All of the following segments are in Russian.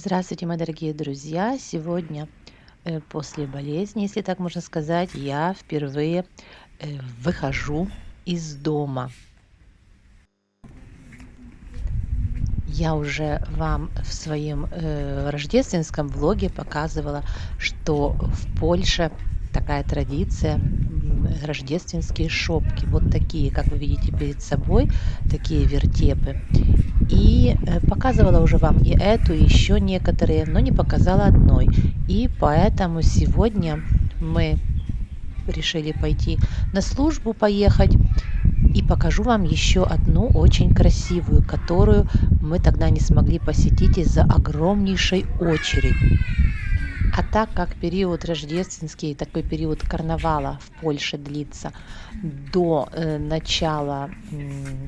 Здравствуйте, мои дорогие друзья! Сегодня, после болезни, если так можно сказать, я впервые выхожу из дома. Я уже вам в своем рождественском влоге показывала, что в Польше такая традиция рождественские шопки. Вот такие, как вы видите перед собой, такие вертепы. И показывала уже вам и эту, и еще некоторые, но не показала одной. И поэтому сегодня мы решили пойти на службу, поехать. И покажу вам еще одну очень красивую, которую мы тогда не смогли посетить из-за огромнейшей очереди. А так как период рождественский, такой период карнавала в Польше длится до начала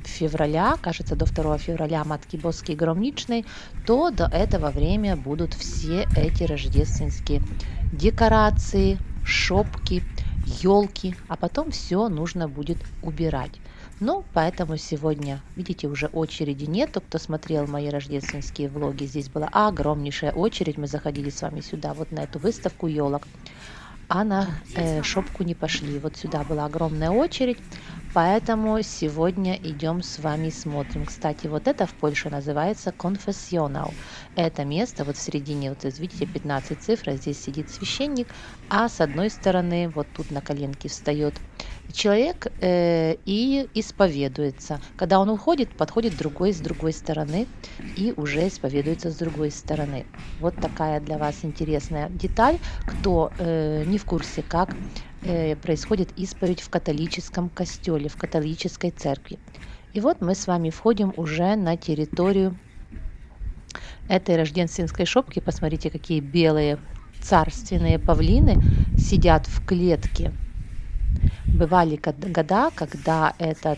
февраля, кажется, до 2 февраля Матки Боskiej Громничной, то до этого время будут все эти рождественские декорации, шопки, елки, а потом все нужно будет убирать. Ну, поэтому сегодня, видите, уже очереди нету. Кто смотрел мои рождественские влоги, здесь была огромнейшая очередь. Мы заходили с вами сюда, вот на эту выставку елок, а на шопку не пошли. Вот сюда была огромная очередь, поэтому сегодня идем с вами смотрим. Кстати, вот это в Польше называется конфессионал. Это место вот в середине, вот видите, 15 цифр, здесь сидит священник, а с одной стороны, вот тут на коленке встает человек и исповедуется. Когда он уходит, подходит другой с другой стороны и уже исповедуется с другой стороны. Вот такая для вас интересная деталь. Кто не в курсе, как происходит исповедь в католическом костеле, в католической церкви. И вот мы с вами входим уже на территорию этой рождественской шопки. Посмотрите, какие белые царственные павлины сидят в клетке. Бывали года, когда эта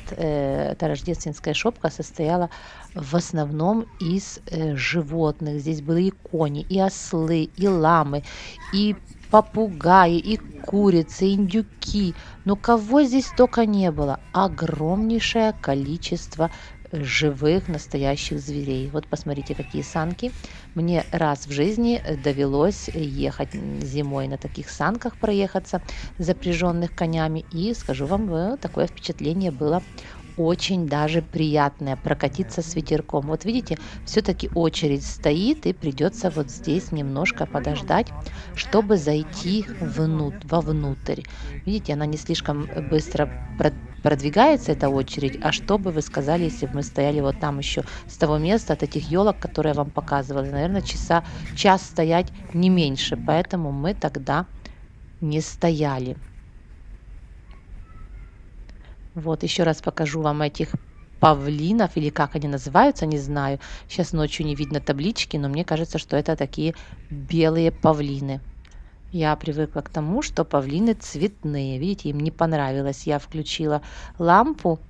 рождественская шопка состояла в основном из животных. Здесь были и кони, и ослы, и ламы, и попугаи, и курицы, и индюки. Но кого здесь только не было. Огромнейшее количество живых настоящих зверей. Вот посмотрите, какие санки. Мне раз в жизни довелось ехать зимой на таких санках, проехаться, запряженных конями. И скажу вам, такое впечатление было очень даже приятное прокатиться с ветерком. Вот видите, все-таки очередь стоит, и придется вот здесь немножко подождать, чтобы зайти вовнутрь. Видите, она не слишком быстро продвигается, эта очередь. А что бы вы сказали, если бы мы стояли вот там еще с того места, от этих елок, которые я вам показывала? Наверное, час стоять не меньше, поэтому мы тогда не стояли. Вот, еще раз покажу вам этих павлинов, или как они называются, не знаю. Сейчас ночью не видно таблички, но мне кажется, что это такие белые павлины. Я привыкла к тому, что павлины цветные. Видите, им не понравилось. Я включила лампу,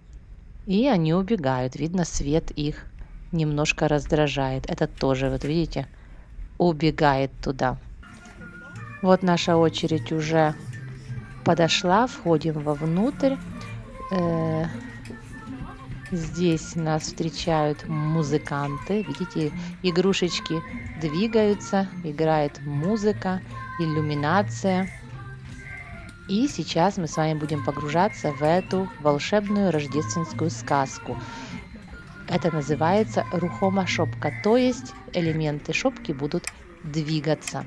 и они убегают. Видно, свет их немножко раздражает. Это тоже, вот видите, убегает туда. Вот наша очередь уже подошла. Входим вовнутрь. Здесь нас встречают музыканты. Видите, игрушечки двигаются, играет музыка, иллюминация. И сейчас мы с вами будем погружаться в эту волшебную рождественскую сказку. Это называется рухома шопка, то есть элементы шопки будут двигаться.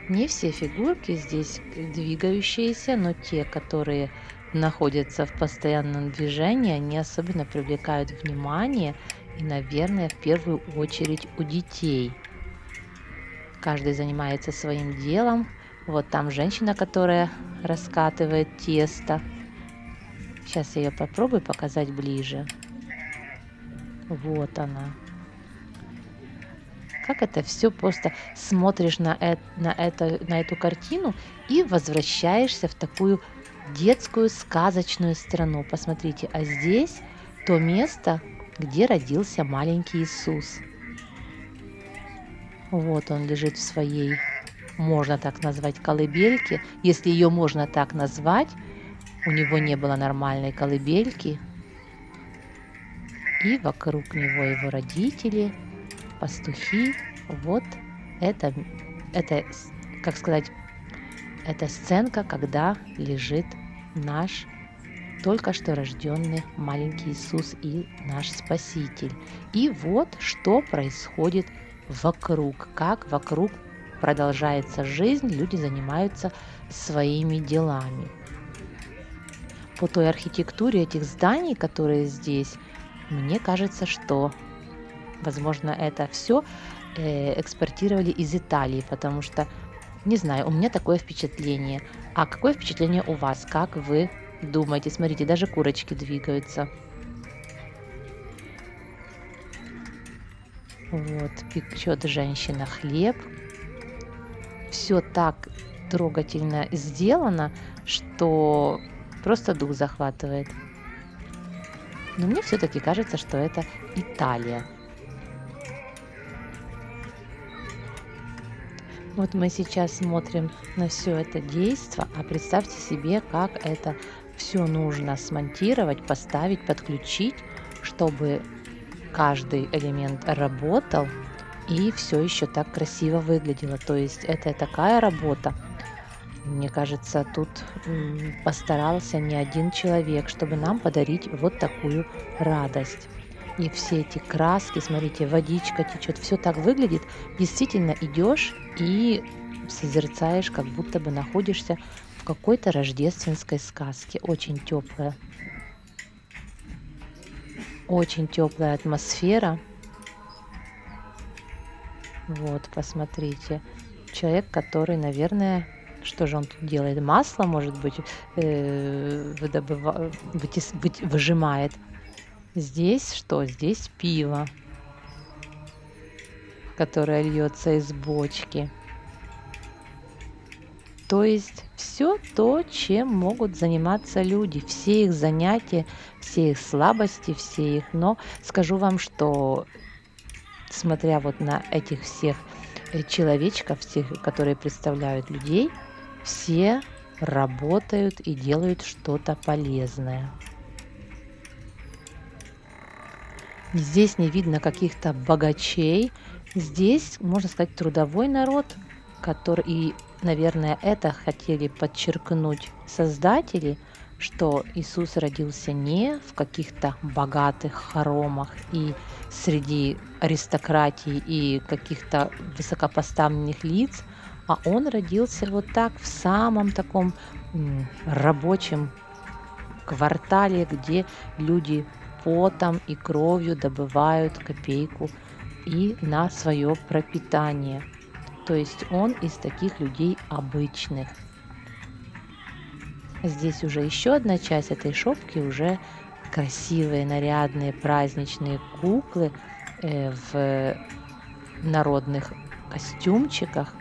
Не все фигурки здесь двигающиеся, но те, которые находятся в постоянном движении, они особенно привлекают внимание и, наверное, в первую очередь у детей. Каждый занимается своим делом. Вот там женщина, которая раскатывает тесто. Сейчас я ее попробую показать ближе. Вот она. Как это все просто смотришь на эту картину и возвращаешься в такую детскую сказочную страну. Посмотрите, а здесь то место, где родился маленький Иисус. Вот он лежит в своей, можно так назвать, колыбельке. Если ее можно так назвать, у него не было нормальной колыбельки. И вокруг него его родители, пастухи. Вот это, как сказать, это сценка, когда лежит наш только что рожденный маленький Иисус и наш Спаситель. И вот что происходит вокруг, как вокруг продолжается жизнь, люди занимаются своими делами. По той архитектуре этих зданий, которые здесь, мне кажется, что, возможно, это все экспортировали из Италии, потому что, не знаю, у меня такое впечатление. А какое впечатление у вас? Как вы думаете? Смотрите, даже курочки двигаются. Вот, печет женщина хлеб. Все так трогательно сделано, что просто дух захватывает. Но мне все-таки кажется, что это Италия. Вот мы сейчас смотрим на все это действо, а представьте себе, как это все нужно смонтировать, поставить, подключить, чтобы каждый элемент работал и все еще так красиво выглядело. То есть это такая работа. Мне кажется, тут постарался не один человек, чтобы нам подарить вот такую радость. И все эти краски, смотрите, водичка течет, все так выглядит. Действительно идешь и созерцаешь, как будто бы находишься в какой-то рождественской сказке. Очень теплая атмосфера. Вот, посмотрите. Человек, который, наверное, что же он тут делает? Масло, может быть, выжимает. Здесь что? Здесь пиво, которое льется из бочки. То есть все то, чем могут заниматься люди, все их занятия, все их слабости, все их. Но скажу вам, что смотря вот на этих всех человечков, всех, которые представляют людей, все работают и делают что-то полезное. Здесь не видно каких-то богачей. Здесь, можно сказать, трудовой народ, который, и, наверное, это хотели подчеркнуть создатели, что Иисус родился не в каких-то богатых хоромах и среди аристократии и каких-то высокопоставленных лиц, а Он родился вот так в самом таком рабочем квартале, где люди потом и кровью добывают копейку и на свое пропитание. То есть он из таких людей обычных. Здесь уже еще одна часть этой шопки, уже красивые, нарядные, праздничные куклы в народных костюмчиках,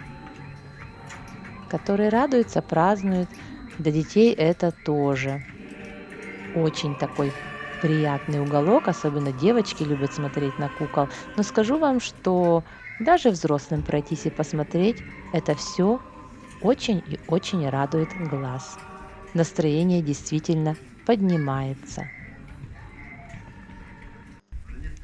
которые радуются, празднуют. Для детей это тоже очень такой приятный уголок, особенно девочки любят смотреть на кукол. Но скажу вам, что даже взрослым пройтись и посмотреть, это все очень и очень радует глаз. Настроение действительно поднимается.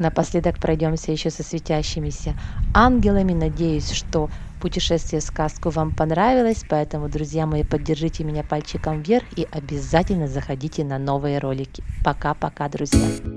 Напоследок пройдемся еще со светящимися ангелами. Надеюсь, что путешествие в сказку вам понравилось, поэтому, друзья мои, поддержите меня пальчиком вверх и обязательно заходите на новые ролики. Пока-пока, друзья!